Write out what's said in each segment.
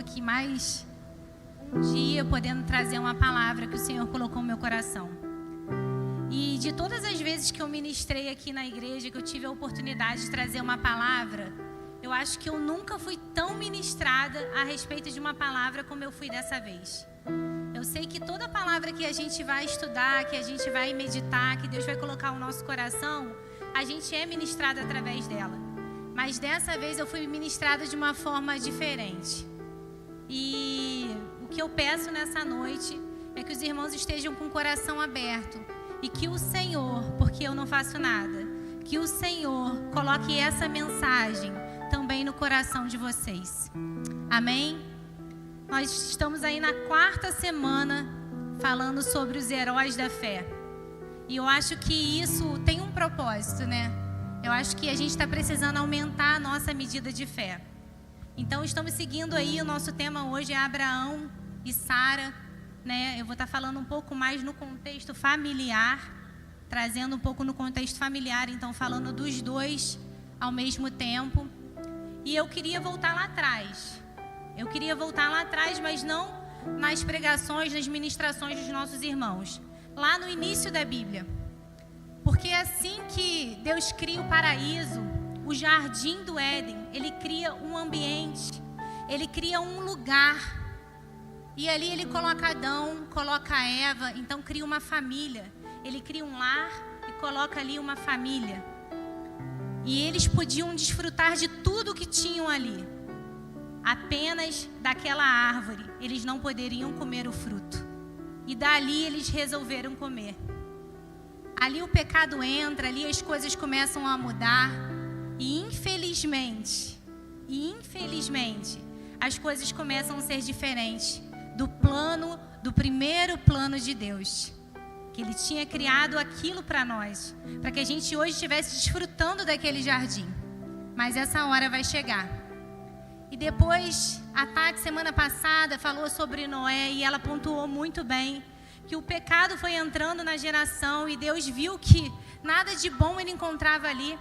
aqui mais um dia podendo trazer uma palavra que o Senhor colocou no meu coração. E de todas as vezes que eu ministrei aqui na igreja, que eu tive a oportunidade de trazer uma palavra, eu acho que eu nunca fui tão ministrada a respeito de uma palavra como eu fui dessa vez. Eu sei que toda palavra que a gente vai estudar, que a gente vai meditar, que Deus vai colocar no nosso coração, a gente é ministrada através dela. Mas dessa vez eu fui ministrada de uma forma diferente. E o que eu peço nessa noite é que os irmãos estejam com o coração aberto e que o Senhor, porque eu não faço nada, que o Senhor coloque essa mensagem também no coração de vocês. Amém? Nós estamos aí na 4ª semana falando sobre os heróis da fé. E eu acho que isso tem um propósito, né? Eu acho que a gente está precisando aumentar a nossa medida de fé. Então, estamos seguindo aí, o nosso tema hoje é Abraão e Sara, né? Eu vou estar falando um pouco mais no contexto familiar, trazendo um pouco no contexto familiar, então falando dos dois ao mesmo tempo. E eu queria voltar lá atrás. Mas não nas pregações, nas ministrações dos nossos irmãos. Lá no início da Bíblia. Porque é assim que Deus cria o paraíso, o jardim do Éden, Ele cria um ambiente, Ele cria um lugar. E ali Ele coloca Adão, coloca Eva, então cria uma família. Ele cria um lar e coloca ali uma família. E eles podiam desfrutar de tudo que tinham ali. Apenas daquela árvore, eles não poderiam comer o fruto. E dali eles resolveram comer. Ali o pecado entra, ali as coisas começam a mudar. E infelizmente, as coisas começam a ser diferentes do primeiro plano de Deus. Que Ele tinha criado aquilo para nós, para que a gente hoje estivesse desfrutando daquele jardim. Mas essa hora vai chegar. E depois, a Tati, semana passada, falou sobre Noé e ela pontuou muito bem que o pecado foi entrando na geração e Deus viu que nada de bom Ele encontrava ali.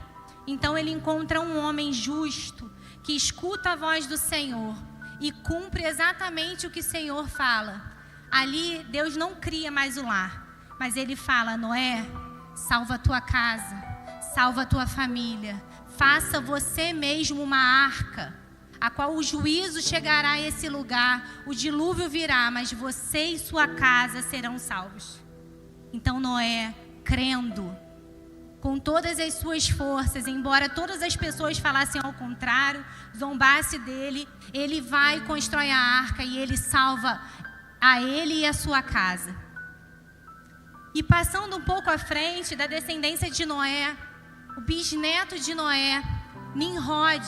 Então Ele encontra um homem justo, que escuta a voz do Senhor e cumpre exatamente o que o Senhor fala. Ali Deus não cria mais o lar, mas Ele fala: Noé, salva a tua casa, salva a tua família, faça você mesmo uma arca, a qual o juízo chegará a esse lugar, o dilúvio virá, mas você e sua casa serão salvos. Então Noé, crendo, com todas as suas forças, embora todas as pessoas falassem ao contrário, zombasse dele, ele vai e constrói a arca e ele salva a ele e a sua casa. E passando um pouco à frente da descendência de Noé, o bisneto de Noé, Nimrod.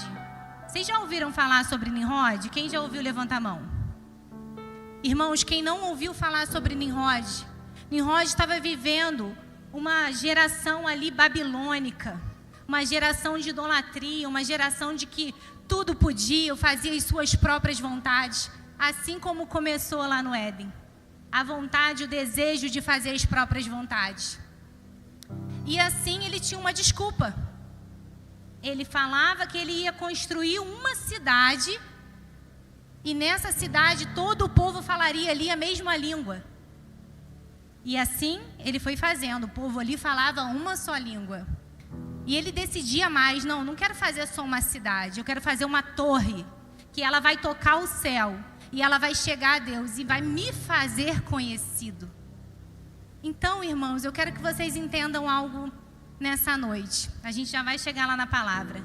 Vocês já ouviram falar sobre Nimrod? Quem já ouviu, levanta a mão. Irmãos, quem não ouviu falar sobre Nimrod? Nimrod estava vivendo uma geração ali babilônica, uma geração de idolatria, uma geração de que tudo podia, fazia as suas próprias vontades, assim como começou lá no Éden. A vontade, o desejo de fazer as próprias vontades. E assim ele tinha uma desculpa. Ele falava que ele ia construir uma cidade e nessa cidade todo o povo falaria ali a mesma língua. E assim ele foi fazendo. O povo ali falava uma só língua. E ele decidia mais: não quero fazer só uma cidade, eu quero fazer uma torre, que ela vai tocar o céu e ela vai chegar a Deus e vai me fazer conhecido. Então, irmãos, eu quero que vocês entendam algo nessa noite. A gente já vai chegar lá na palavra.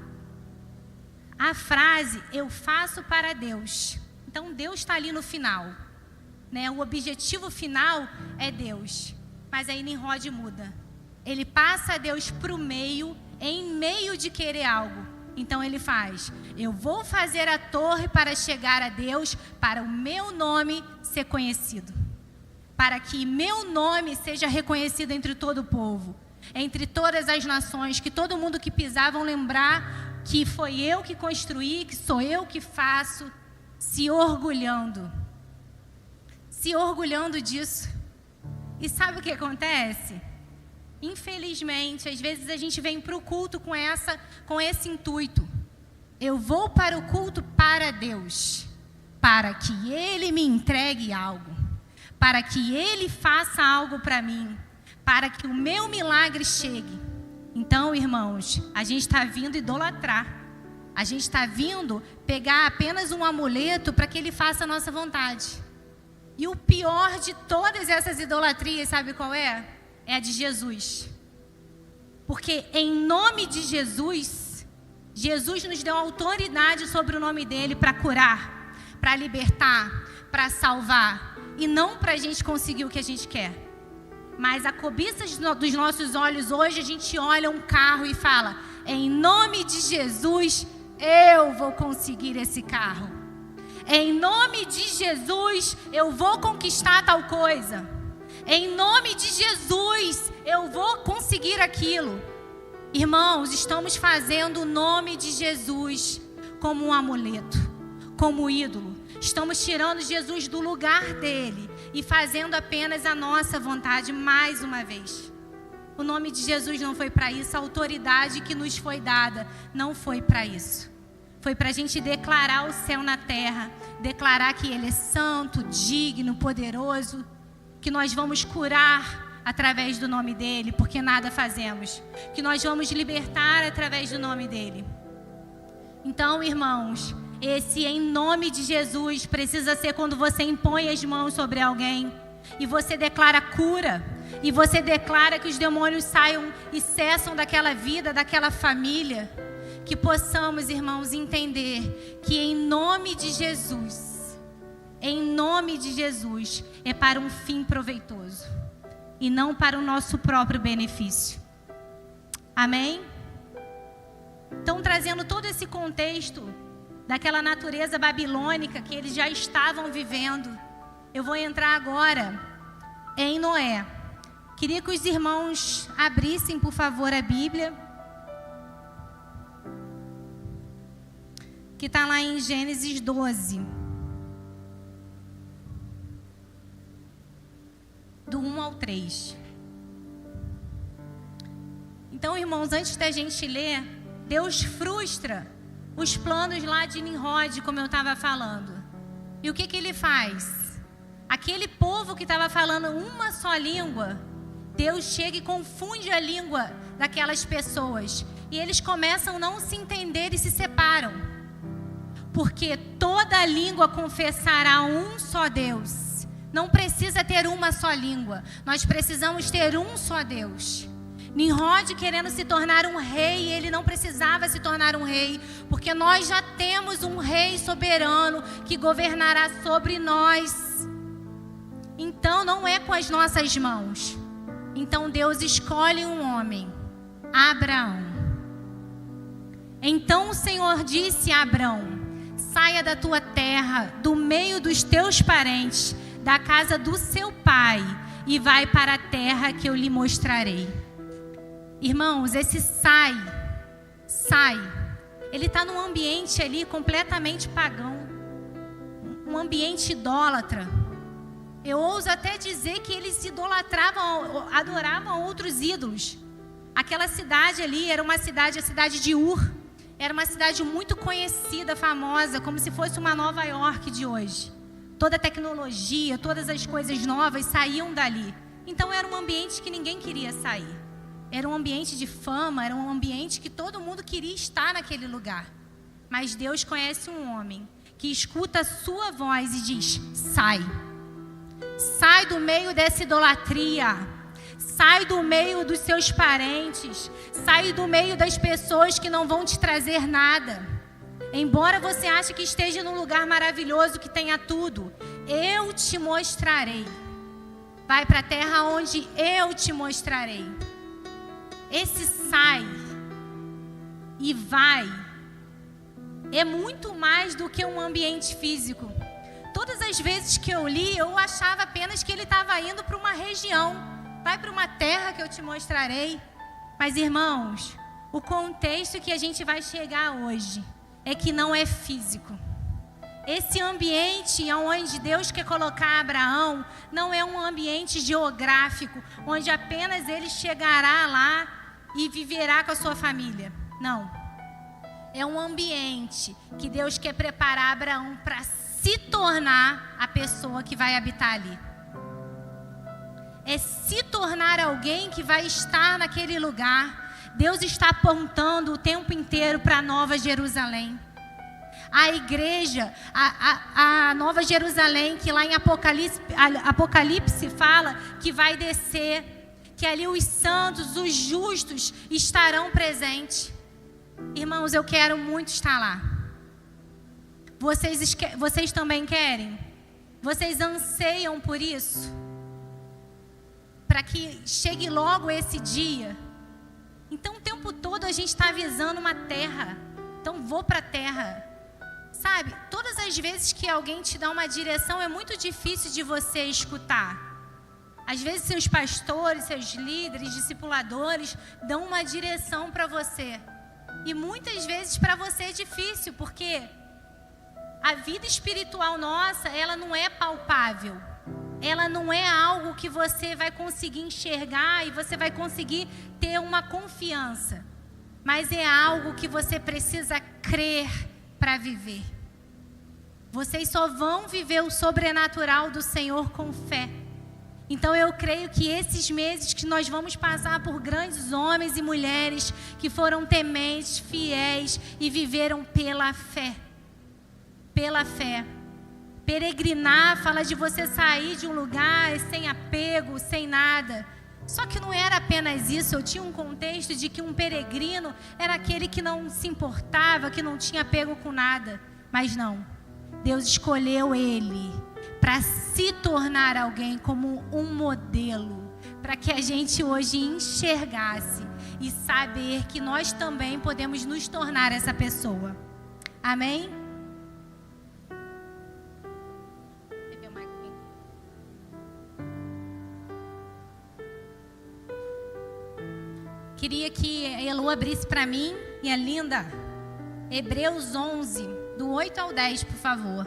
A frase, eu faço para Deus. Então, Deus está ali no final, né? O objetivo final é Deus. Mas aí Nimrod muda. Ele passa a Deus para o meio, em meio de querer algo. Então ele faz: eu vou fazer a torre para chegar a Deus, para o meu nome ser conhecido. Para que meu nome seja reconhecido entre todo o povo, entre todas as nações, que todo mundo que pisar vão lembrar que foi eu que construí, que sou eu que faço, se orgulhando disso. E sabe o que acontece? Infelizmente, às vezes a gente vem para o culto com esse intuito: eu vou para o culto para Deus. para que Ele me entregue algo, para que Ele faça algo para mim, para que o meu milagre chegue. Então, irmãos, a gente está vindo idolatrar. A gente está vindo pegar apenas um amuleto para que Ele faça a nossa vontade. E o pior de todas essas idolatrias, sabe qual é? É a de Jesus. Porque em nome de Jesus, Jesus nos deu autoridade sobre o nome dEle para curar, para libertar, para salvar. E não para a gente conseguir o que a gente quer. Mas a cobiça dos nossos olhos hoje, a gente olha um carro e fala: em nome de Jesus, eu vou conseguir esse carro. Em nome de Jesus, eu vou conquistar tal coisa. Em nome de Jesus, eu vou conseguir aquilo. Irmãos, estamos fazendo o nome de Jesus como um amuleto, como ídolo. Estamos tirando Jesus do lugar dele e fazendo apenas a nossa vontade mais uma vez. O nome de Jesus não foi para isso, a autoridade que nos foi dada não foi para isso. Foi para a gente declarar o céu na terra, declarar que Ele é santo, digno, poderoso, que nós vamos curar através do nome dEle, porque nada fazemos, que nós vamos libertar através do nome dEle. Então, irmãos, esse em nome de Jesus precisa ser quando você impõe as mãos sobre alguém e você declara cura, e você declara que os demônios saiam e cessam daquela vida, daquela família. Que possamos, irmãos, entender que em nome de Jesus é para um fim proveitoso e não para o nosso próprio benefício. Amém? Então, trazendo todo esse contexto daquela natureza babilônica que eles já estavam vivendo, eu vou entrar agora em Noé. Queria que os irmãos abrissem, por favor, a Bíblia, que está lá em Gênesis 12, do 1 ao 3. Então, irmãos, antes da gente ler, Deus frustra os planos lá de Nimrod, como eu estava falando. E o que Ele faz? Aquele povo que estava falando uma só língua, Deus chega e confunde a língua daquelas pessoas. E eles começam a não se entender e se separam. Porque toda língua confessará um só Deus. Não precisa ter uma só língua. Nós precisamos ter um só Deus. Nimrod querendo se tornar um rei, ele não precisava se tornar um rei, porque nós já temos um rei soberano que governará sobre nós. Então não é com as nossas mãos. Então Deus escolhe um homem, Abraão. Então o Senhor disse a Abraão: saia da tua terra, do meio dos teus parentes, da casa do seu pai, e vai para a terra que eu lhe mostrarei. Irmãos, esse sai, ele está num ambiente ali completamente pagão, um ambiente idólatra. Eu ouso até dizer que eles idolatravam, adoravam outros ídolos. Aquela cidade ali era uma cidade, a cidade de Ur, era uma cidade muito conhecida, famosa, como se fosse uma Nova York de hoje. Toda a tecnologia, todas as coisas novas saíam dali. Então era um ambiente que ninguém queria sair. Era um ambiente de fama, era um ambiente que todo mundo queria estar naquele lugar. Mas Deus conhece um homem que escuta a sua voz e diz: sai. Sai do meio dessa idolatria. Sai do meio dos seus parentes. Sai do meio das pessoas que não vão te trazer nada. Embora você ache que esteja num lugar maravilhoso, que tenha tudo, eu te mostrarei. Vai para a terra onde eu te mostrarei. Esse sai e vai é muito mais do que um ambiente físico. Todas as vezes que eu li, eu achava apenas que ele estava indo para uma região. Vai para uma terra que eu te mostrarei. Mas, irmãos, o contexto que a gente vai chegar hoje é que não é físico. Esse ambiente onde Deus quer colocar Abraão não é um ambiente geográfico, onde apenas ele chegará lá e viverá com a sua família. Não. É um ambiente que Deus quer preparar Abraão para se tornar a pessoa que vai habitar ali. É se tornar alguém que vai estar naquele lugar. Deus está apontando o tempo inteiro para a Nova Jerusalém. A igreja, a Nova Jerusalém, que lá em Apocalipse fala que vai descer, que ali os santos, os justos estarão presentes. Irmãos, eu quero muito estar lá. Vocês também querem? Vocês anseiam por isso? Para que chegue logo esse dia. Então o tempo todo a gente está avisando uma terra. Então vou para a terra. Sabe, todas as vezes que alguém te dá uma direção, é muito difícil de você escutar. Às vezes seus pastores, seus líderes, discipuladores dão uma direção para você. E muitas vezes para você é difícil, porque a vida espiritual nossa, ela não é palpável. Ela não é algo que você vai conseguir enxergar e você vai conseguir ter uma confiança. Mas é algo que você precisa crer para viver. Vocês só vão viver o sobrenatural do Senhor com fé. Então eu creio que esses meses que nós vamos passar por grandes homens e mulheres que foram tementes, fiéis e viveram pela fé. Pela fé. Peregrinar fala de você sair de um lugar sem apego, sem nada. Só que não era apenas isso. Eu tinha um contexto de que um peregrino era aquele que não se importava, que não tinha apego com nada. Mas não. Deus escolheu ele para se tornar alguém como um modelo, para que a gente hoje enxergasse e saber que nós também podemos nos tornar essa pessoa. Amém? Queria que a Elo abrisse para mim e a Linda, Hebreus 11, do 8 ao 10, por favor.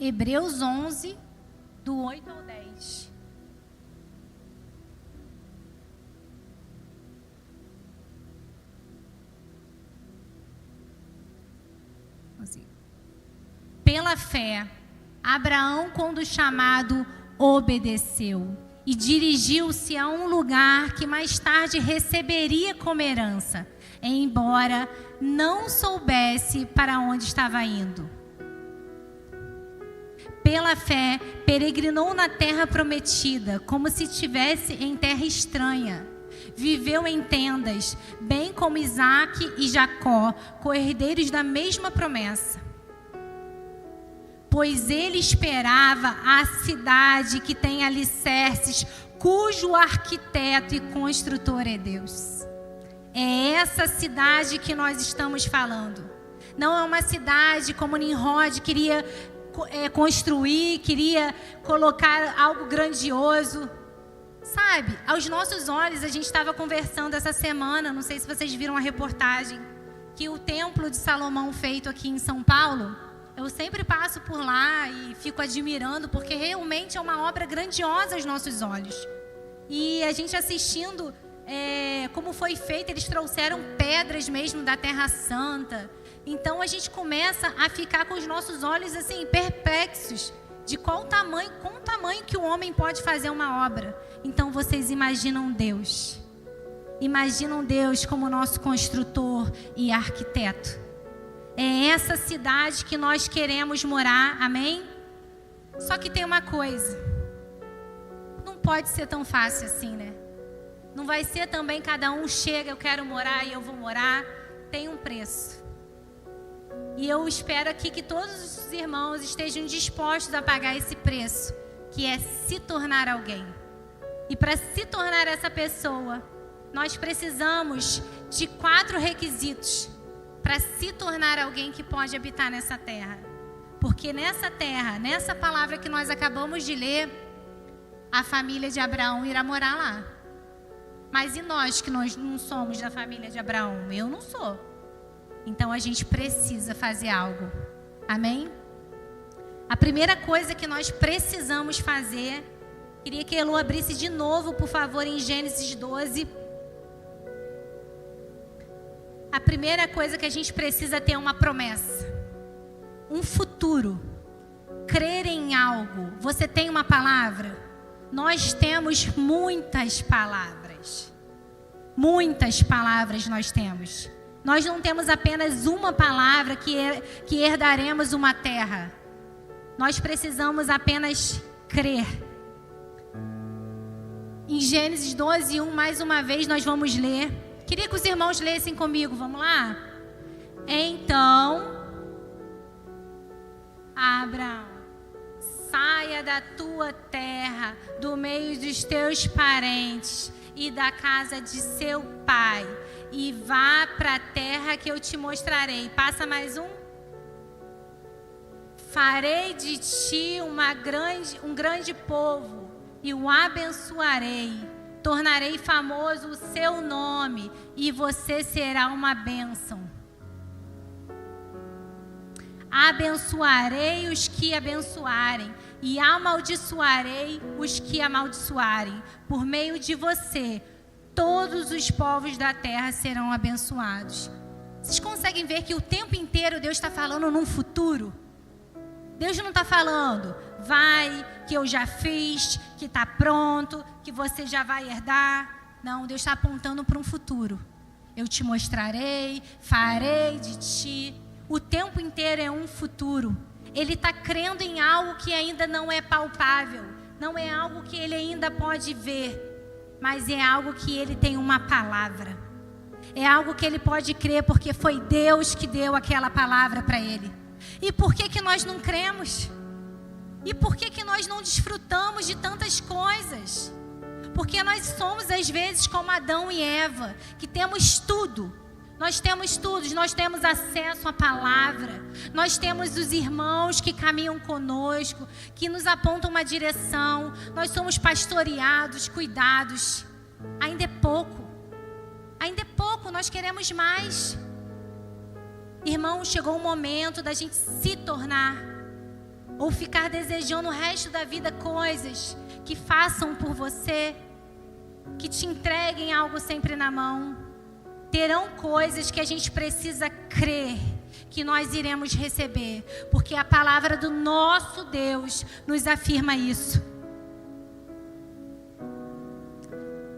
Hebreus 11, do 8 ao 10. Pela fé, Abraão, quando chamado, obedeceu e dirigiu-se a um lugar que mais tarde receberia como herança, embora não soubesse para onde estava indo. Pela fé, peregrinou na terra prometida, como se estivesse em terra estranha. Viveu em tendas, bem como Isaque e Jacó, co-herdeiros da mesma promessa. Pois ele esperava a cidade que tem alicerces, cujo arquiteto e construtor é Deus. É essa cidade que nós estamos falando. Não é uma cidade como Nimrod queria construir, queria colocar algo grandioso. Sabe, aos nossos olhos, a gente estava conversando essa semana, não sei se vocês viram a reportagem, que o Templo de Salomão feito aqui em São Paulo, eu sempre passo por lá e fico admirando, porque realmente é uma obra grandiosa aos nossos olhos. E a gente assistindo como foi feito, eles trouxeram pedras mesmo da Terra Santa. Então a gente começa a ficar com os nossos olhos assim perplexos de qual o tamanho que o homem pode fazer uma obra. Então vocês imaginam Deus. Imaginam Deus como nosso construtor e arquiteto. É essa cidade que nós queremos morar, amém? Só que tem uma coisa. Não pode ser tão fácil assim, né? Não vai ser também cada um chega, eu quero morar e eu vou morar. Tem um preço. E eu espero aqui que todos os irmãos estejam dispostos a pagar esse preço, que é se tornar alguém. E para se tornar essa pessoa, nós precisamos de 4 requisitos para se tornar alguém que pode habitar nessa terra. Porque nessa terra, nessa palavra que nós acabamos de ler, a família de Abraão irá morar lá. Mas e nós que nós não somos da família de Abraão? Eu não sou. Então a gente precisa fazer algo. Amém? A primeira coisa que nós precisamos fazer, queria que a Elu abrisse de novo, por favor, em Gênesis 12. A primeira coisa que a gente precisa ter é uma promessa, um futuro, crer em algo. Você tem uma palavra? Nós temos muitas palavras. Muitas palavras nós temos. Nós não temos apenas uma palavra que herdaremos uma terra. Nós precisamos apenas crer. Em Gênesis 12, 1, mais uma vez nós vamos ler. Queria que os irmãos lessem comigo, vamos lá? Então, Abraão, saia da tua terra, do meio dos teus parentes e da casa de seu pai, e vá para a terra que eu te mostrarei. Passa mais um. Farei de ti um grande povo e o abençoarei. Tornarei famoso o seu nome e você será uma bênção. Abençoarei os que abençoarem e amaldiçoarei os que amaldiçoarem. Por meio de você, todos os povos da terra serão abençoados. Vocês conseguem ver que o tempo inteiro Deus está falando num futuro? Deus não está falando, vai, que eu já fiz, que está pronto, que você já vai herdar. Não, Deus está apontando para um futuro. Eu te mostrarei, farei de ti. O tempo inteiro é um futuro. Ele está crendo em algo que ainda não é palpável, não é algo que ele ainda pode ver, mas é algo que ele tem uma palavra. É algo que ele pode crer porque foi Deus que deu aquela palavra para ele. E por que nós não cremos? E por que nós não desfrutamos de tantas coisas? Porque nós somos às vezes como Adão e Eva, que temos tudo. Nós temos tudo, nós temos acesso à palavra. Nós temos os irmãos que caminham conosco, que nos apontam uma direção. Nós somos pastoreados, cuidados. Ainda é pouco. Ainda é pouco, nós queremos mais. Irmão, chegou o momento da gente se tornar ou ficar desejando o resto da vida coisas que façam por você, que te entreguem algo sempre na mão. Terão coisas que a gente precisa crer que nós iremos receber, porque a palavra do nosso Deus nos afirma isso.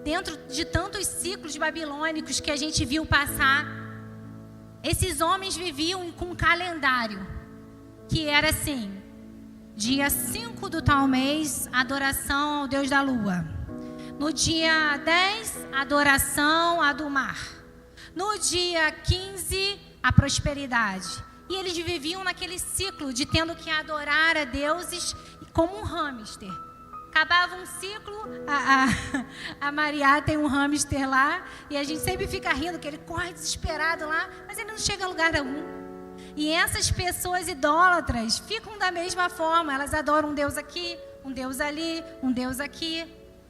Dentro de tantos ciclos babilônicos que a gente viu passar, esses homens viviam com um calendário que era assim: dia 5 do tal mês, adoração ao Deus da lua. No dia 10, adoração a do mar. No dia 15, a prosperidade. E eles viviam naquele ciclo de tendo que adorar a deuses como um hamster. Acabava um ciclo, a Maria tem um hamster lá, e a gente sempre fica rindo, que ele corre desesperado lá, mas ele não chega a lugar algum. E essas pessoas idólatras ficam da mesma forma, elas adoram um Deus aqui, um Deus ali, um Deus aqui.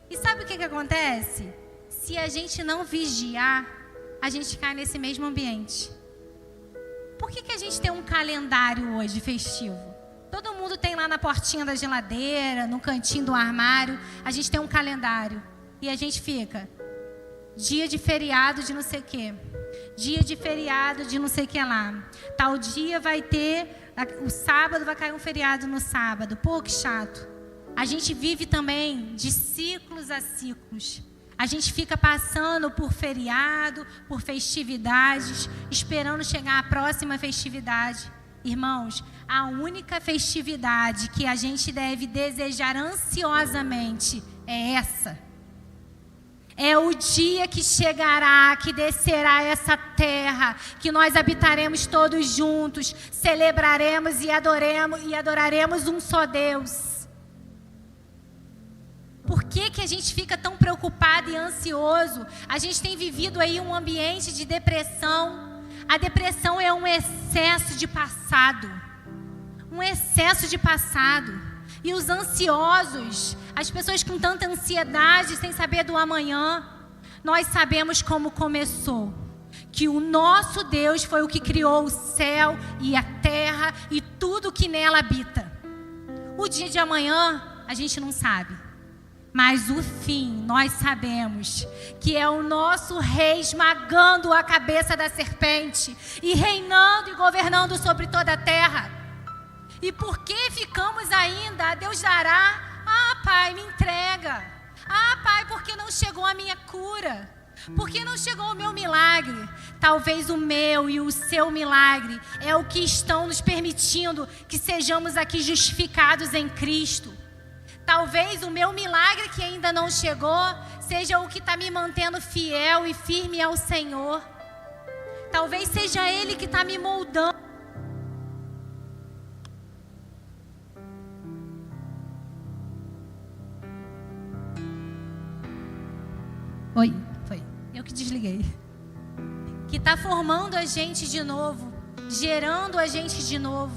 E sabe o que acontece? Se a gente não vigiar, a gente cai nesse mesmo ambiente. Por que a gente tem um calendário hoje festivo? Todo mundo tem lá na portinha da geladeira, no cantinho do armário, a gente tem um calendário. E a gente fica, dia de feriado de não sei o quê, dia de feriado de não sei o que lá. Tal dia vai ter, o sábado vai cair um feriado no sábado. Pô, que chato. A gente vive também de ciclos a ciclos. A gente fica passando por feriado, por festividades, esperando chegar a próxima festividade. Irmãos, a única festividade que a gente deve desejar ansiosamente é essa. É o dia que chegará, que descerá essa terra, que nós habitaremos todos juntos, celebraremos e adoraremos um só Deus. Por que a gente fica tão preocupado e ansioso? A gente tem vivido aí um ambiente de depressão. A depressão é um excesso de passado. Um excesso de passado. E os ansiosos, as pessoas com tanta ansiedade, sem saber do amanhã, nós sabemos como começou. Que o nosso Deus foi o que criou o céu e a terra e tudo que nela habita. O dia de amanhã a gente não sabe. Mas o fim, nós sabemos que é o nosso rei esmagando a cabeça da serpente e reinando e governando sobre toda a terra. E por que ficamos ainda? Deus dará. Pai, me entrega. Pai, porque não chegou a minha cura? Porque não chegou o meu milagre? Talvez o meu e o seu milagre é o que estão nos permitindo que sejamos aqui justificados em Cristo. Talvez o meu milagre que ainda não chegou seja o que está me mantendo fiel e firme ao Senhor. Talvez seja Ele que está me moldando. Oi, foi. Eu que desliguei. Que está formando a gente de novo, gerando a gente de novo.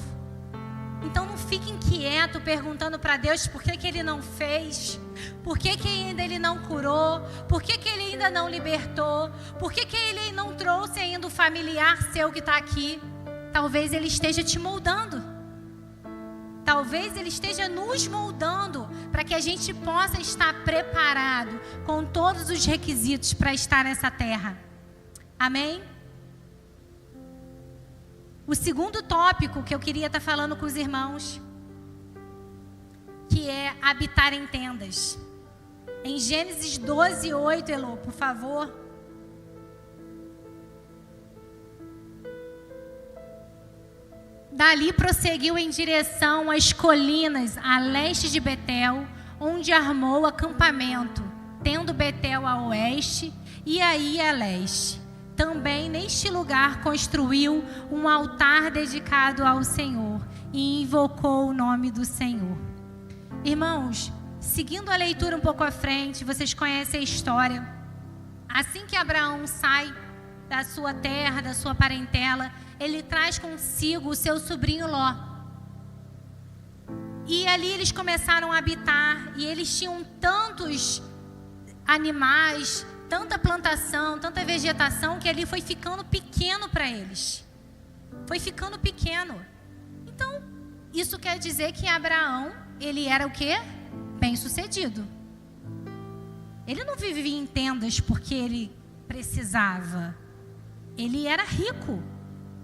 Então não fique inquieto perguntando para Deus por que Ele não fez, por que ainda Ele não curou, por que Ele ainda não libertou, por que Ele não trouxe ainda o familiar seu que está aqui. Talvez Ele esteja te moldando. Talvez Ele esteja nos moldando para que a gente possa estar preparado com todos os requisitos para estar nessa terra. Amém? O segundo tópico que eu queria estar falando com os irmãos, que é habitar em tendas. Em Gênesis 12:8, Elô, por favor. Dali prosseguiu em direção às colinas a leste de Betel, onde armou acampamento, tendo Betel a oeste e Ai a leste. Também neste lugar construiu um altar dedicado ao Senhor e invocou o nome do Senhor. Irmãos, seguindo a leitura um pouco à frente, vocês conhecem a história. Assim que Abraão sai da sua terra, da sua parentela, ele traz consigo o seu sobrinho Ló. E ali eles começaram a habitar, e eles tinham tantos animais, tanta plantação, tanta vegetação, que ali foi ficando pequeno para eles. Foi ficando pequeno. Então, isso quer dizer que Abraão, ele era o quê? Bem-sucedido. Ele não vivia em tendas porque ele precisava. Ele era rico.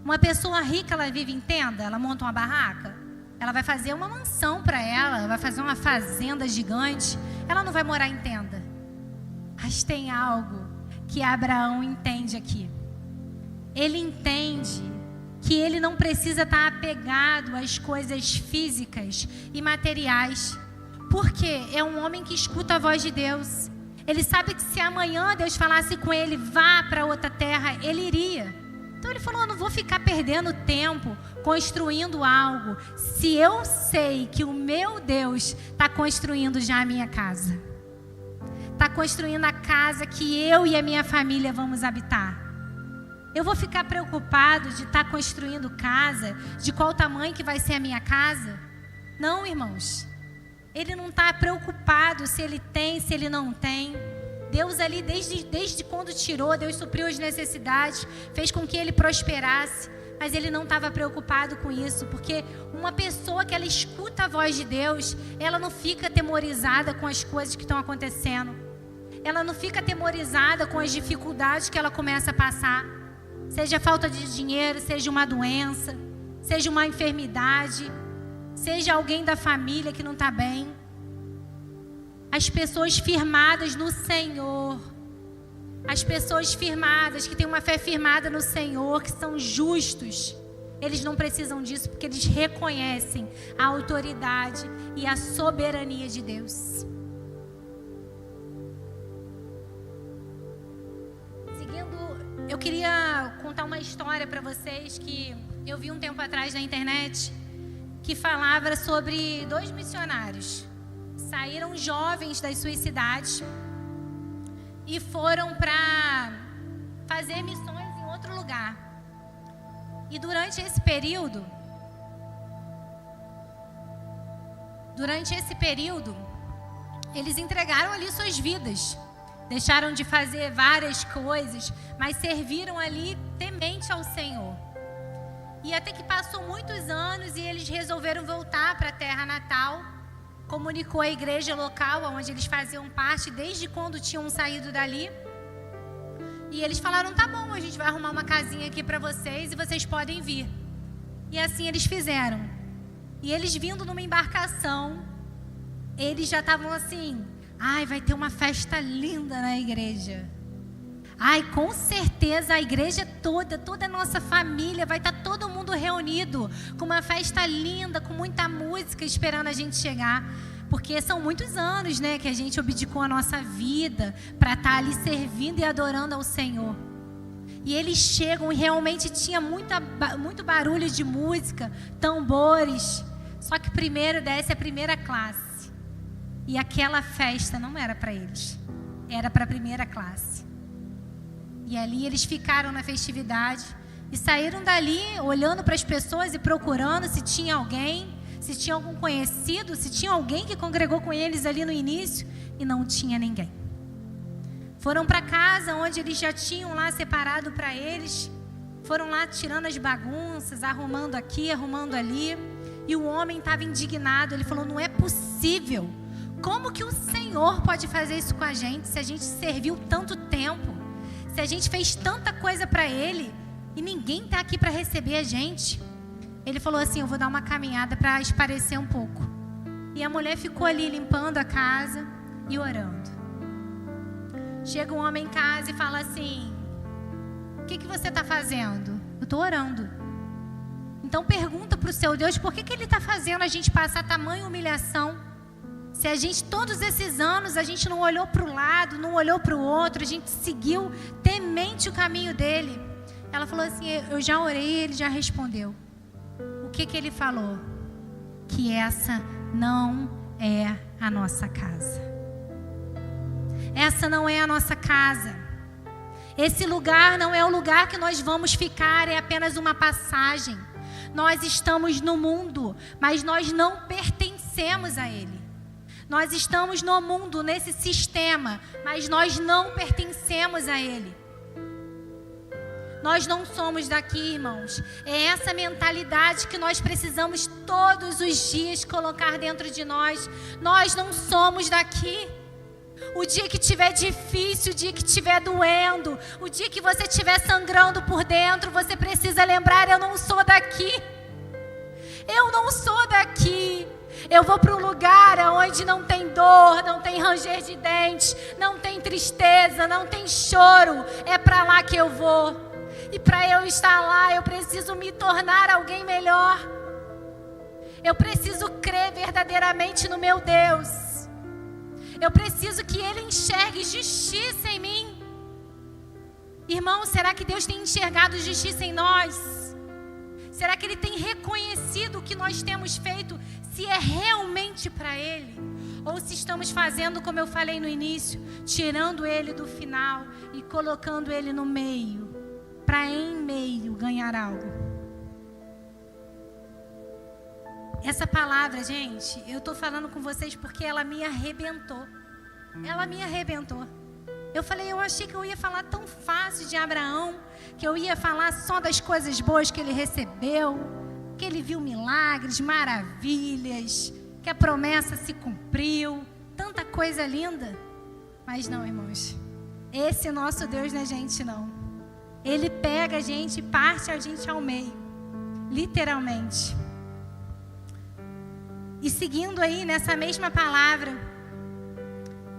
Uma pessoa rica, ela vive em tenda? Ela monta uma barraca? Ela vai fazer uma mansão para ela, vai fazer uma fazenda gigante. Ela não vai morar em tenda. Mas tem algo que Abraão entende aqui. Ele entende que ele não precisa estar apegado às coisas físicas e materiais. Porque é um homem que escuta a voz de Deus. Ele sabe que se amanhã Deus falasse com ele, vá para outra terra, ele iria. Então ele falou, eu não vou ficar perdendo tempo construindo algo, se eu sei que o meu Deus está construindo já a minha casa. Está construindo a casa que eu e a minha família vamos habitar. Eu vou ficar preocupado de estar construindo casa, de qual tamanho que vai ser a minha casa? Não, irmãos. Ele não está preocupado se ele tem, se ele não tem. Deus ali, desde quando tirou, Deus supriu as necessidades, fez com que ele prosperasse. Mas ele não estava preocupado com isso, porque uma pessoa que ela escuta a voz de Deus, ela não fica atemorizada com as coisas que estão acontecendo. Ela não fica atemorizada com as dificuldades que ela começa a passar. Seja falta de dinheiro, seja uma doença, seja uma enfermidade, seja alguém da família que não está bem. As pessoas firmadas no Senhor, as pessoas firmadas, que têm uma fé firmada no Senhor, que são justos, eles não precisam disso, porque eles reconhecem a autoridade e a soberania de Deus. Eu queria contar uma história para vocês que eu vi um tempo atrás na internet, que falava sobre 2 missionários. Saíram jovens das suas cidades e foram para fazer missões em outro lugar. E durante esse período, eles entregaram ali suas vidas. Deixaram de fazer várias coisas, mas serviram ali temente ao Senhor. E até que passou muitos anos e eles resolveram voltar para a terra natal. Comunicou à igreja local, onde eles faziam parte desde quando tinham saído dali. E eles falaram, tá bom, a gente vai arrumar uma casinha aqui para vocês e vocês podem vir. E assim eles fizeram. E eles vindo numa embarcação, eles já estavam assim, ai, vai ter uma festa linda na igreja. Ai, com certeza a igreja toda a nossa família, vai estar todo mundo reunido, com uma festa linda, com muita música, esperando a gente chegar. Porque são muitos anos, né, que a gente abdicou a nossa vida para estar ali servindo e adorando ao Senhor. E eles chegam e realmente tinha muito barulho de música, tambores. Só que primeiro desce a primeira classe. E aquela festa não era para eles, era para a primeira classe. E ali eles ficaram na festividade e saíram dali olhando para as pessoas e procurando se tinha alguém, se tinha algum conhecido, se tinha alguém que congregou com eles ali no início, e não tinha ninguém. Foram para casa onde eles já tinham lá separado para eles, foram lá tirando as bagunças, arrumando aqui, arrumando ali, e o homem estava indignado. Ele falou, não é possível, como que o Senhor pode fazer isso com a gente, se a gente serviu tanto tempo, se a gente fez tanta coisa para Ele e ninguém está aqui para receber a gente? Ele falou assim, eu vou dar uma caminhada para espairecer um pouco. E a mulher ficou ali limpando a casa e orando. Chega um homem em casa e fala assim, o que você está fazendo? Eu estou orando. Então pergunta para o seu Deus, por que Ele está fazendo a gente passar tamanha humilhação? Se a gente, todos esses anos, a gente não olhou para o lado, não olhou para o outro, a gente seguiu temente o caminho dele. Ela falou assim, eu já orei, ele já respondeu. O que ele falou? Que essa não é a nossa casa. Essa não é a nossa casa. Esse lugar não é o lugar que nós vamos ficar, é apenas uma passagem. Nós estamos no mundo, mas nós não pertencemos a ele. Nós estamos no mundo, nesse sistema, mas nós não pertencemos a ele. Nós não somos daqui, irmãos. É essa mentalidade que nós precisamos todos os dias colocar dentro de nós. Nós não somos daqui. O dia que estiver difícil, o dia que estiver doendo, o dia que você estiver sangrando por dentro, você precisa lembrar, eu não sou daqui. Eu não sou daqui. Eu vou para um lugar onde não tem dor, não tem ranger de dentes, não tem tristeza, não tem choro. É para lá que eu vou. E para eu estar lá, eu preciso me tornar alguém melhor. Eu preciso crer verdadeiramente no meu Deus. Eu preciso que Ele enxergue justiça em mim. Irmão, será que Deus tem enxergado justiça em nós? Será que Ele tem reconhecido o que nós temos feito? Se é realmente para Ele? Ou se estamos fazendo, como eu falei no início, tirando Ele do final e colocando Ele no meio, para em meio ganhar algo? Essa palavra, gente, eu estou falando com vocês porque ela me arrebentou. Ela me arrebentou. Eu falei, eu achei que eu ia falar tão fácil de Abraão, que eu ia falar só das coisas boas que ele recebeu, que ele viu milagres, maravilhas, que a promessa se cumpriu, tanta coisa linda. Mas não, irmãos, esse nosso Deus não é gente, não. Ele pega a gente e parte a gente ao meio, literalmente. E seguindo aí nessa mesma palavra,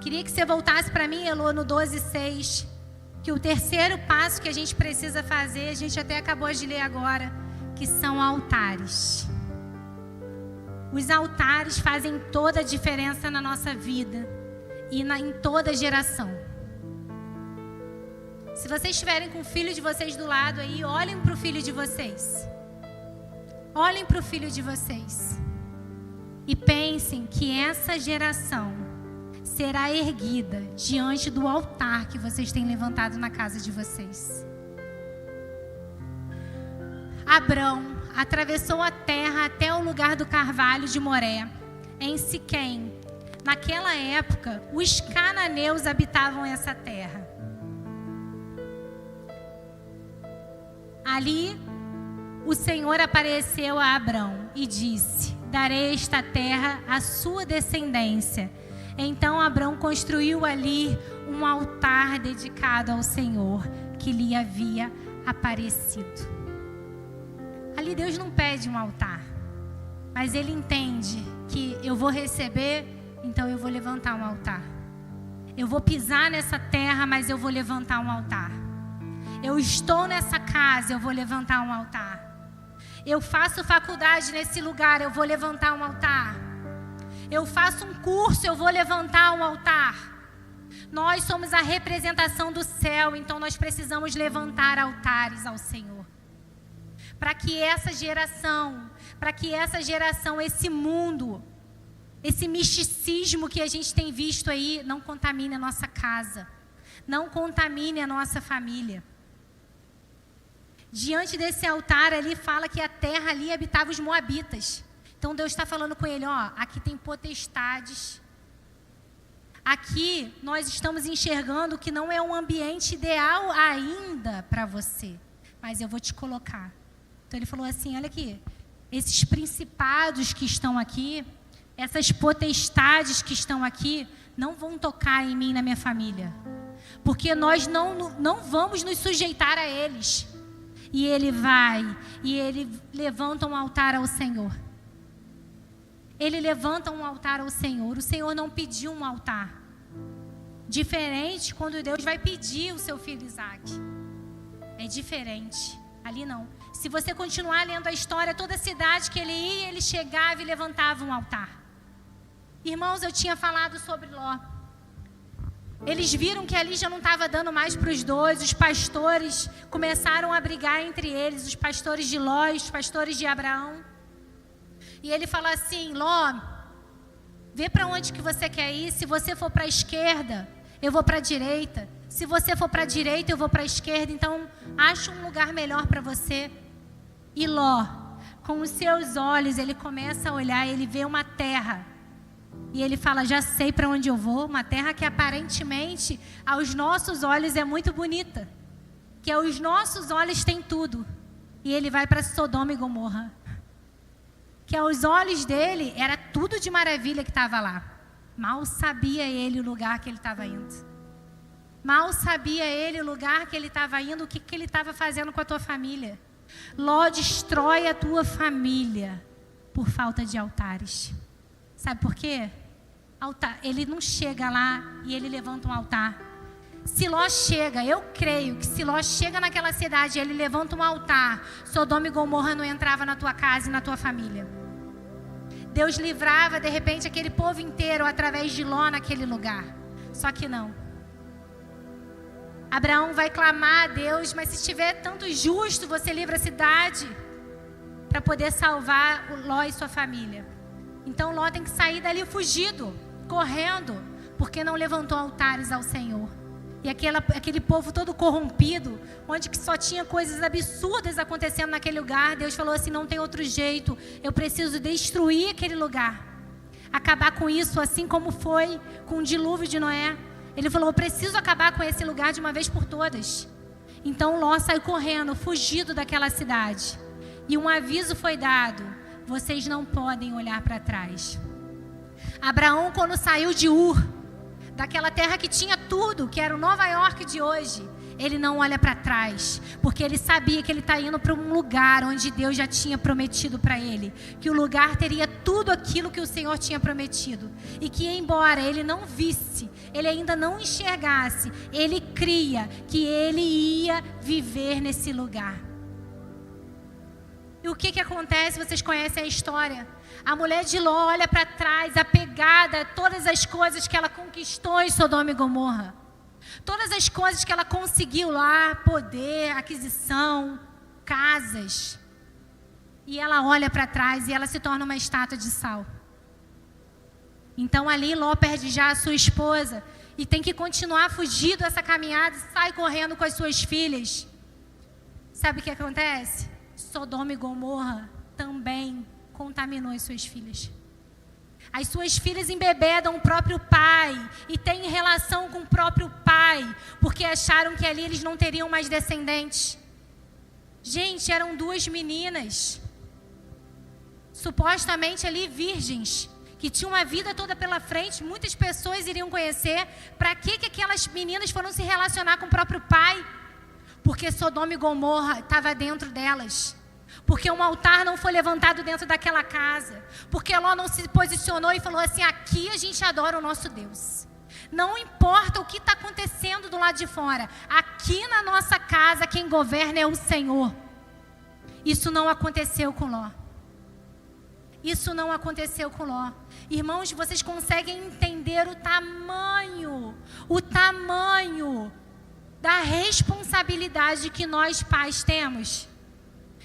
queria que você voltasse para mim, Elô, no 12:6, que o terceiro passo que a gente precisa fazer, a gente até acabou de ler agora, que são altares. Os altares fazem toda a diferença na nossa vida e em toda geração. Se vocês estiverem com o filho de vocês do lado aí, olhem para o filho de vocês. Olhem para o filho de vocês. E pensem que essa geração será erguida diante do altar que vocês têm levantado na casa de vocês. Abrão atravessou a terra até o lugar do carvalho de Moré, em Siquém. Naquela época, os cananeus habitavam essa terra. Ali, o Senhor apareceu a Abrão e disse: darei esta terra à sua descendência. Então Abrão construiu ali um altar dedicado ao Senhor que lhe havia aparecido. Ali Deus não pede um altar, mas Ele entende que eu vou receber, então eu vou levantar um altar. Eu vou pisar nessa terra, mas eu vou levantar um altar. Eu estou nessa casa, eu vou levantar um altar. Eu faço faculdade nesse lugar, eu vou levantar um altar. Eu faço um curso, eu vou levantar um altar. Nós somos a representação do céu, então nós precisamos levantar altares ao Senhor. Para que essa geração, esse mundo, esse misticismo que a gente tem visto aí, não contamine a nossa casa, não contamine a nossa família. Diante desse altar ali, fala que a terra ali habitava os moabitas. Então Deus está falando com ele, ó, aqui tem potestades. Aqui nós estamos enxergando que não é um ambiente ideal ainda para você, mas eu vou te colocar. Então ele falou assim, olha aqui, esses principados que estão aqui, essas potestades que estão aqui, não vão tocar em mim e na minha família. Porque nós não vamos nos sujeitar a eles. E ele vai, e ele levanta um altar ao Senhor. Ele levanta um altar ao Senhor. O Senhor não pediu um altar. Diferente quando Deus vai pedir o seu filho Isaac. É diferente. Ali não. Se você continuar lendo a história, toda cidade que ele ia, ele chegava e levantava um altar. Irmãos, eu tinha falado sobre Ló. Eles viram que ali já não estava dando mais para os dois. Os pastores começaram a brigar entre eles. Os pastores de Ló e os pastores de Abraão. E ele fala assim, Ló, vê para onde que você quer ir. Se você for para a esquerda, eu vou para a direita. Se você for para a direita, eu vou para a esquerda. Então, acha um lugar melhor para você. E Ló, com os seus olhos, ele começa a olhar, ele vê uma terra. E ele fala, já sei para onde eu vou. Uma terra que aparentemente, aos nossos olhos, é muito bonita. Que aos nossos olhos tem tudo. E ele vai para Sodoma e Gomorra. Que aos olhos dele, era tudo de maravilha que estava lá. Mal sabia ele o lugar que ele estava indo. Mal sabia ele o lugar que ele estava indo, o que ele estava fazendo com a tua família. Ló destrói a tua família por falta de altares. Sabe por quê? Altar. Ele não chega lá e ele levanta um altar. Se Ló chega, eu creio que se Ló chega naquela cidade e ele levanta um altar, Sodoma e Gomorra não entrava na tua casa e na tua família. Deus livrava, de repente, aquele povo inteiro através de Ló naquele lugar. Só que não. Abraão vai clamar a Deus, mas se tiver tanto justo, você livra a cidade para poder salvar o Ló e sua família. Então Ló tem que sair dali fugido, correndo, porque não levantou altares ao Senhor. E aquele povo todo corrompido, onde que só tinha coisas absurdas acontecendo naquele lugar, Deus falou assim, não tem outro jeito, eu preciso destruir aquele lugar. Acabar com isso, assim como foi com o dilúvio de Noé. Ele falou, eu preciso acabar com esse lugar de uma vez por todas. Então Ló saiu correndo, fugido daquela cidade. E um aviso foi dado, vocês não podem olhar para trás. Abraão, quando saiu de Ur, daquela terra que tinha tudo, que era o Nova York de hoje, ele não olha para trás, porque ele sabia que ele está indo para um lugar onde Deus já tinha prometido para ele, que o lugar teria tudo aquilo que o Senhor tinha prometido, e que embora ele não visse, ele ainda não enxergasse, ele cria que ele ia viver nesse lugar. E o que acontece? Vocês conhecem a história. A mulher de Ló olha para trás, apegada a todas as coisas que ela conquistou em Sodoma e Gomorra. Todas as coisas que ela conseguiu lá, poder, aquisição, casas. E ela olha para trás e ela se torna uma estátua de sal. Então ali Ló perde já a sua esposa e tem que continuar fugindo essa caminhada, sai correndo com as suas filhas. Sabe o que acontece? Sodoma e Gomorra também contaminou as suas filhas. As suas filhas embebedam o próprio pai e têm relação com o próprio pai, porque acharam que ali eles não teriam mais descendentes. Gente, eram 2 meninas, supostamente ali virgens, que tinham uma vida toda pela frente, muitas pessoas iriam conhecer. Para que aquelas meninas foram se relacionar com o próprio pai? Porque Sodoma e Gomorra estava dentro delas. Porque um altar não foi levantado dentro daquela casa. Porque Ló não se posicionou e falou assim: aqui a gente adora o nosso Deus. Não importa o que está acontecendo do lado de fora, aqui na nossa casa quem governa é o Senhor. Isso não aconteceu com Ló. Isso não aconteceu com Ló. Irmãos, vocês conseguem entender o tamanho da responsabilidade que nós pais temos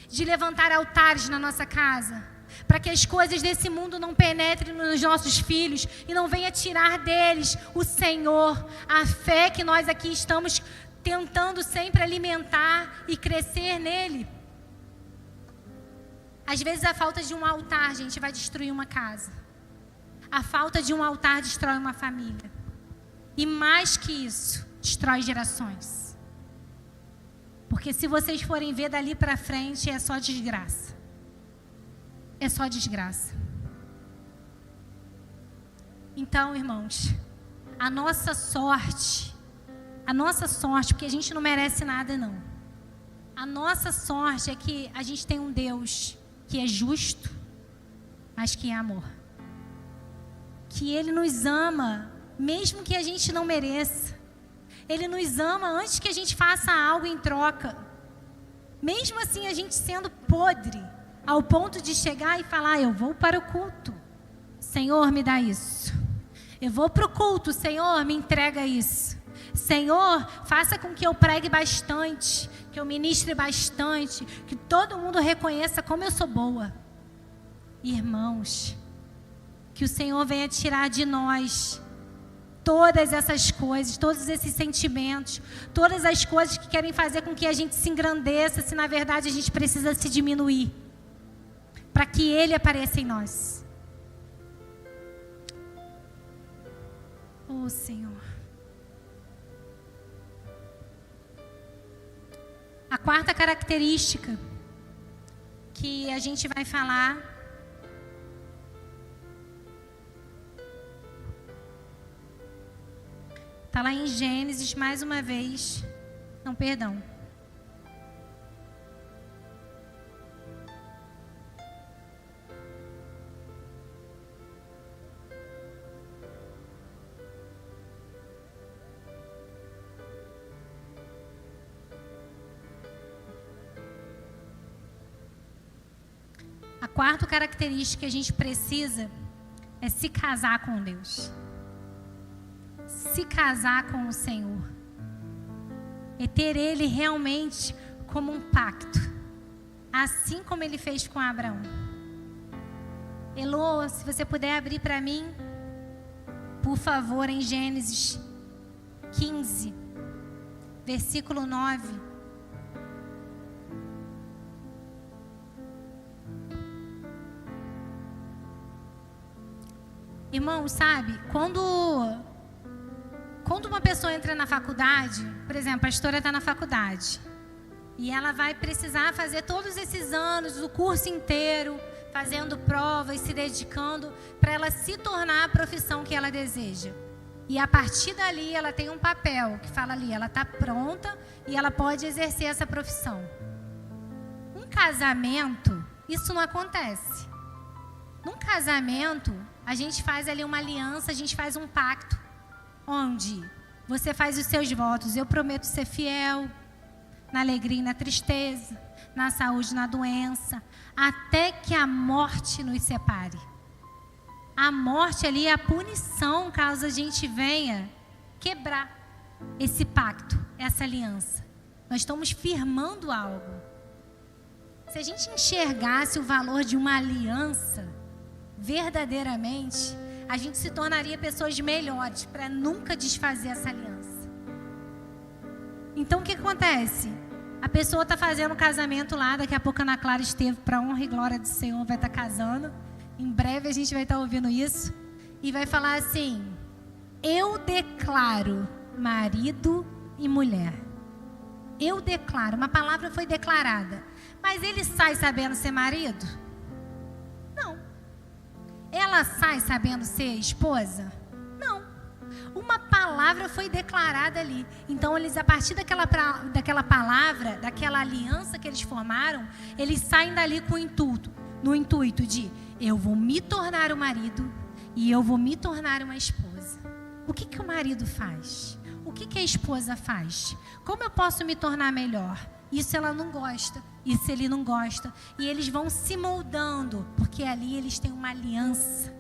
de levantar altares na nossa casa, para que as coisas desse mundo não penetrem nos nossos filhos e não venha tirar deles o Senhor, a fé que nós aqui estamos tentando sempre alimentar e crescer nele. Às vezes a falta de um altar, gente, vai destruir uma casa. A falta de um altar destrói uma família. E mais que isso, destrói gerações. Porque se vocês forem ver dali para frente, é só desgraça. É só desgraça. Então, irmãos, a nossa sorte, porque a gente não merece nada, não. A nossa sorte é que a gente tem um Deus que é justo, mas que é amor. Que Ele nos ama, mesmo que a gente não mereça. Ele nos ama antes que a gente faça algo em troca. Mesmo assim, a gente sendo podre, ao ponto de chegar e falar: eu vou para o culto, Senhor, me dá isso. Eu vou para o culto, Senhor, me entrega isso. Senhor, faça com que eu pregue bastante, que eu ministre bastante, que todo mundo reconheça como eu sou boa. Irmãos, que o Senhor venha tirar de nós todas essas coisas, todos esses sentimentos, todas as coisas que querem fazer com que a gente se engrandeça, se na verdade a gente precisa se diminuir, para que Ele apareça em nós. Oh, Senhor. A quarta característica que a gente vai falar está lá em Gênesis, mais uma vez. Não, perdão. A quarta característica que a gente precisa é se casar com Deus. Se casar com o Senhor. É ter Ele realmente como um pacto. Assim como Ele fez com Abraão. Elô, se você puder abrir para mim, por favor, em Gênesis 15, versículo 9. Irmãos, sabe, quando uma pessoa entra na faculdade, por exemplo, a pastora está na faculdade, e ela vai precisar fazer todos esses anos, o curso inteiro, fazendo provas, se dedicando, para ela se tornar a profissão que ela deseja. E a partir dali, ela tem um papel que fala ali, ela está pronta e ela pode exercer essa profissão. Um casamento, isso não acontece. Num casamento, a gente faz ali uma aliança, a gente faz um pacto, onde você faz os seus votos. Eu prometo ser fiel na alegria e na tristeza, na saúde e na doença, até que a morte nos separe. A morte ali é a punição caso a gente venha quebrar esse pacto, essa aliança. Nós estamos firmando algo. Se a gente enxergasse o valor de uma aliança verdadeiramente, a gente se tornaria pessoas melhores para nunca desfazer essa aliança. Então o que acontece? A pessoa está fazendo um casamento lá, daqui a pouco a Ana Clara esteve, para honra e glória do Senhor, vai estar casando. Em breve a gente vai estar ouvindo isso. E vai falar assim: eu declaro marido e mulher. Eu declaro, uma palavra foi declarada. Mas ele sai sabendo ser marido? Não. Ela sai sabendo ser esposa? Não. Uma palavra foi declarada ali. Então, eles, a partir daquela palavra, daquela aliança que eles formaram, eles saem dali com no intuito de: eu vou me tornar o marido e eu vou me tornar uma esposa. O que o marido faz? O que a esposa faz? Como eu posso me tornar melhor? Isso ela não gosta, isso ele não gosta. E eles vão se moldando, porque ali eles têm uma aliança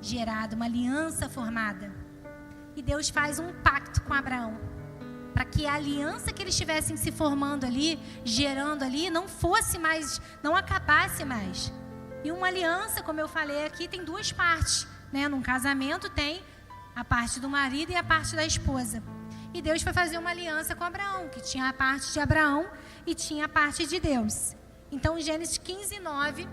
gerada, uma aliança formada. E Deus faz um pacto com Abraão, para que a aliança que eles estivessem se formando ali, gerando ali, não fosse mais, não acabasse mais. E uma aliança, como eu falei aqui, tem duas partes, né? Num casamento tem a parte do marido e a parte da esposa. E Deus foi fazer uma aliança com Abraão, que tinha a parte de Abraão e tinha a parte de Deus. Então, em Gênesis 15:9,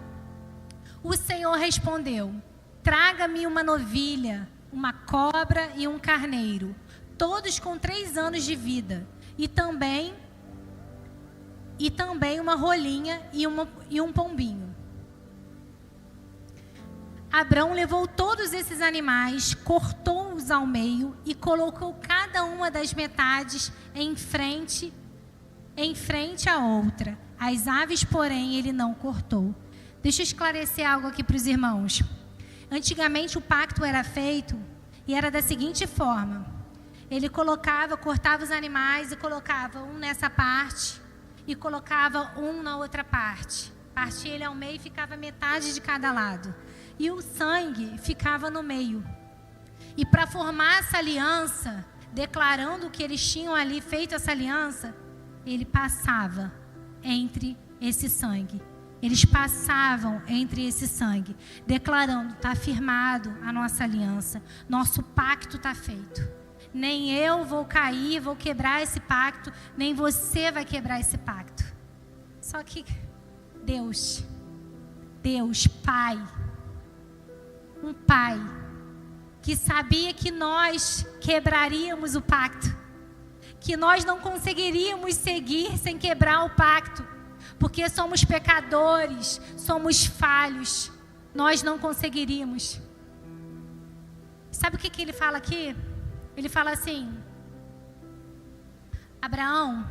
o Senhor respondeu: traga-me uma novilha, uma cobra e um carneiro, todos com 3 anos de vida, e também uma rolinha e um pombinho. Abraão levou todos esses animais, cortou-os ao meio e colocou cada uma das metades em frente à outra. As aves, porém, ele não cortou. Deixa eu esclarecer algo aqui para os irmãos. Antigamente o pacto era feito e era da seguinte forma: ele cortava os animais e colocava um nessa parte e colocava um na outra parte. Partia ele ao meio e ficava metade de cada lado. E o sangue ficava no meio. E para formar essa aliança, declarando que eles tinham ali feito essa aliança, ele passava entre esse sangue. Eles passavam entre esse sangue, declarando: está firmado a nossa aliança, nosso pacto está feito. Nem eu vou cair, vou quebrar esse pacto, nem você vai quebrar esse pacto. Só que Deus, Pai, um Pai que sabia que nós quebraríamos o pacto, que nós não conseguiríamos seguir sem quebrar o pacto, porque somos pecadores, somos falhos, nós não conseguiríamos. Sabe o que ele fala aqui? Ele fala assim: Abraão,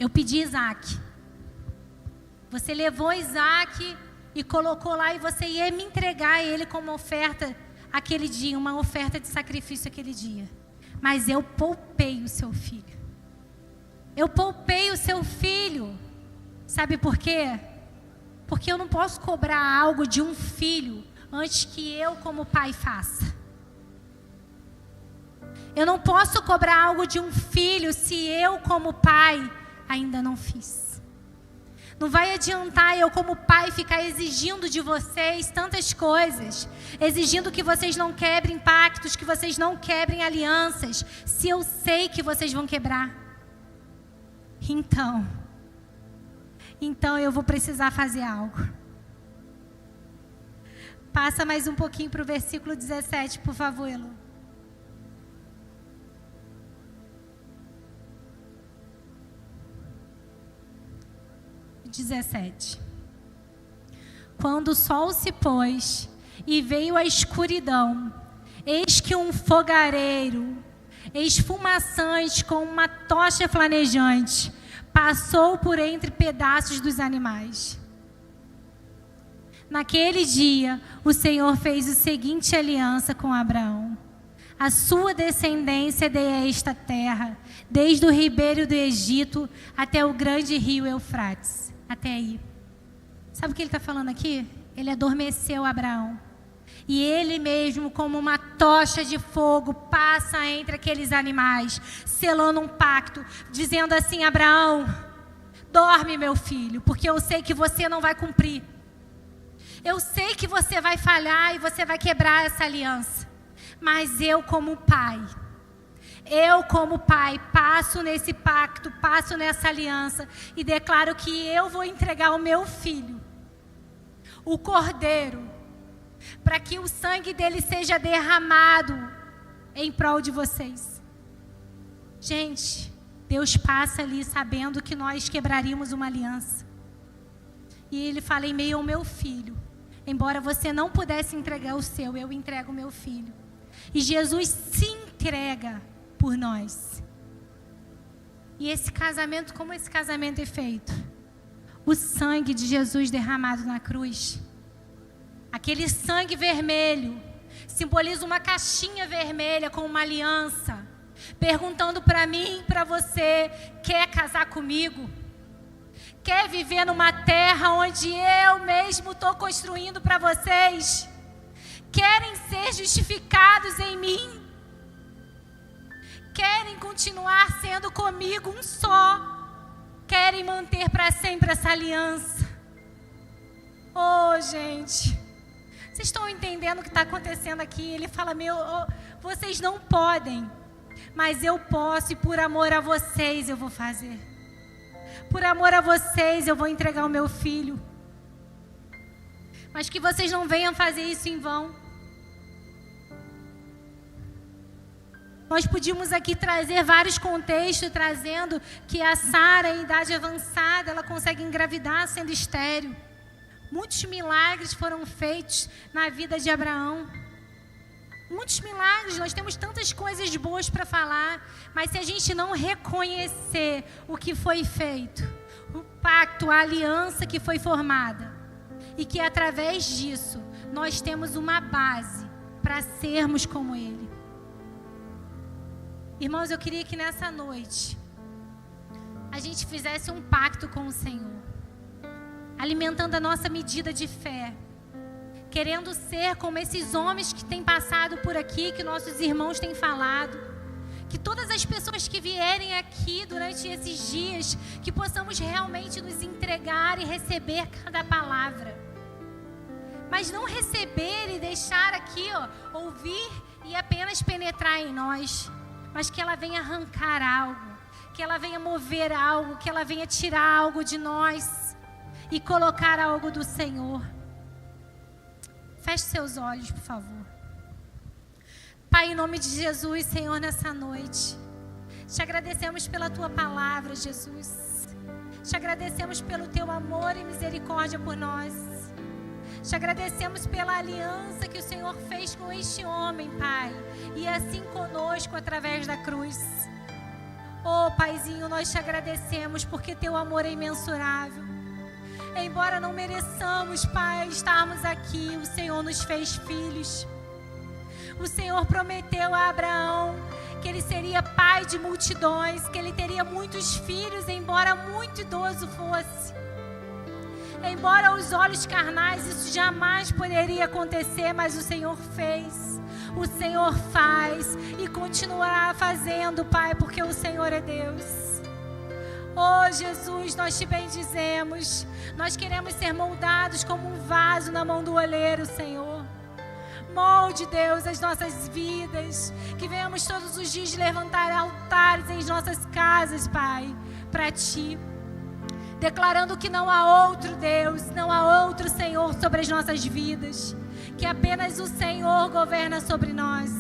eu pedi Isaac, você levou Isaac e colocou lá, e você ia me entregar ele como oferta aquele dia, uma oferta de sacrifício aquele dia. Mas eu poupei o seu filho. Eu poupei o seu filho. Sabe por quê? Porque eu não posso cobrar algo de um filho antes que eu, como pai, faça. Eu não posso cobrar algo de um filho se eu, como pai, ainda não fiz. Não vai adiantar eu, como pai, ficar exigindo de vocês tantas coisas, exigindo que vocês não quebrem pactos, que vocês não quebrem alianças, se eu sei que vocês vão quebrar. Então eu vou precisar fazer algo. Passa mais um pouquinho para o versículo 17, por favor, Elo. Quando o sol se pôs e veio a escuridão, eis que um fogareiro esfumaçante com uma tocha flamejante passou por entre pedaços dos animais. Naquele dia, o Senhor fez a seguinte aliança com Abraão: a sua descendência dê a esta terra, desde o ribeiro do Egito até o grande rio Eufrates. Até aí. Sabe o que ele está falando aqui? Ele adormeceu Abraão. E ele mesmo, como uma tocha de fogo, passa entre aqueles animais, selando um pacto, dizendo assim: Abraão, dorme, meu filho, porque eu sei que você não vai cumprir. Eu sei que você vai falhar e você vai quebrar essa aliança. Mas eu, como pai, passo nesse pacto, passo nessa aliança e declaro que eu vou entregar o meu filho, o cordeiro, para que o sangue dele seja derramado em prol de vocês. Gente, Deus passa ali sabendo que nós quebraríamos uma aliança. E ele fala: em meio ao meu filho, embora você não pudesse entregar o seu, eu entrego o meu filho. E Jesus se entrega por nós. E esse casamento, como esse casamento é feito? O sangue de Jesus derramado na cruz. Aquele sangue vermelho simboliza uma caixinha vermelha com uma aliança, perguntando para mim e para você: quer casar comigo? Quer viver numa terra onde eu mesmo estou construindo para vocês? Querem ser justificados em mim? Querem continuar sendo comigo um só? Querem manter para sempre essa aliança? Oh, gente, vocês estão entendendo o que está acontecendo aqui? Ele fala: vocês não podem, mas eu posso, e por amor a vocês eu vou fazer. Por amor a vocês eu vou entregar o meu filho. Mas que vocês não venham fazer isso em vão. Nós podíamos aqui trazer vários contextos, trazendo que a Sara, em idade avançada, ela consegue engravidar sendo estéril. Muitos milagres foram feitos na vida de Abraão. Muitos milagres, nós temos tantas coisas boas para falar, mas se a gente não reconhecer o que foi feito, o pacto, a aliança que foi formada, e que através disso nós temos uma base para sermos como Ele. Irmãos, eu queria que nessa noite a gente fizesse um pacto com o Senhor, alimentando a nossa medida de fé, querendo ser como esses homens que têm passado por aqui, que nossos irmãos têm falado, que todas as pessoas que vierem aqui durante esses dias, que possamos realmente nos entregar e receber cada palavra, mas não receber e deixar aqui, ouvir e apenas penetrar em nós, mas que ela venha arrancar algo, que ela venha mover algo, que ela venha tirar algo de nós e colocar algo do Senhor. Feche seus olhos, por favor. Pai, em nome de Jesus, Senhor, nessa noite, te agradecemos pela Tua palavra, Jesus. Te agradecemos pelo Teu amor e misericórdia por nós. Te agradecemos pela aliança que o Senhor fez com este homem, Pai, e assim conosco através da cruz. Oh, Paizinho, nós te agradecemos porque Teu amor é imensurável. Embora não mereçamos, Pai, estarmos aqui, o Senhor nos fez filhos. O Senhor prometeu a Abraão que ele seria pai de multidões, que ele teria muitos filhos, embora muito idoso fosse. Embora aos olhos carnais isso jamais poderia acontecer, mas o Senhor fez, o Senhor faz e continuará fazendo, Pai, porque o Senhor é Deus. Oh, Jesus, nós te bendizemos. Nós queremos ser moldados como um vaso na mão do oleiro, Senhor. Molde, Deus, as nossas vidas. Que venhamos todos os dias levantar altares em nossas casas, Pai, para Ti. Declarando que não há outro Deus, não há outro Senhor sobre as nossas vidas. Que apenas o Senhor governa sobre nós.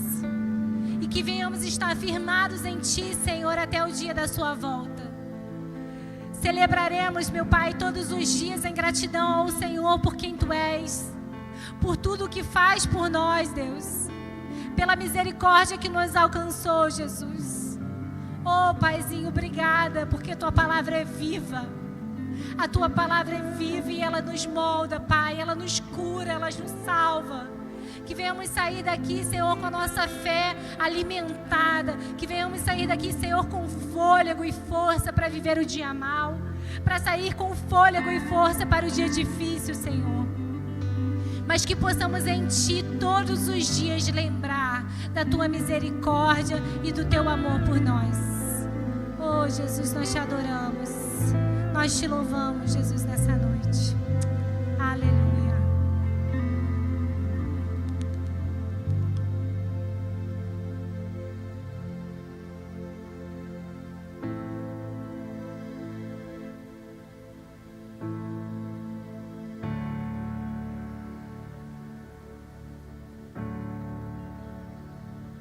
E que venhamos estar firmados em Ti, Senhor, até o dia da Sua volta. Celebraremos, meu Pai, todos os dias em gratidão ao Senhor por quem Tu és, por tudo o que faz por nós, Deus, pela misericórdia que nos alcançou, Jesus. Oh, Paizinho, obrigada, porque Tua palavra é viva. A Tua palavra é viva e ela nos molda, Pai, ela nos cura, ela nos salva. Que venhamos sair daqui, Senhor, com a nossa fé alimentada. Que venhamos sair daqui, Senhor, com fôlego e força para viver o dia mau. Para sair com fôlego e força para o dia difícil, Senhor. Mas que possamos em Ti todos os dias lembrar da Tua misericórdia e do Teu amor por nós. Oh, Jesus, nós Te adoramos. Nós Te louvamos, Jesus, nessa noite.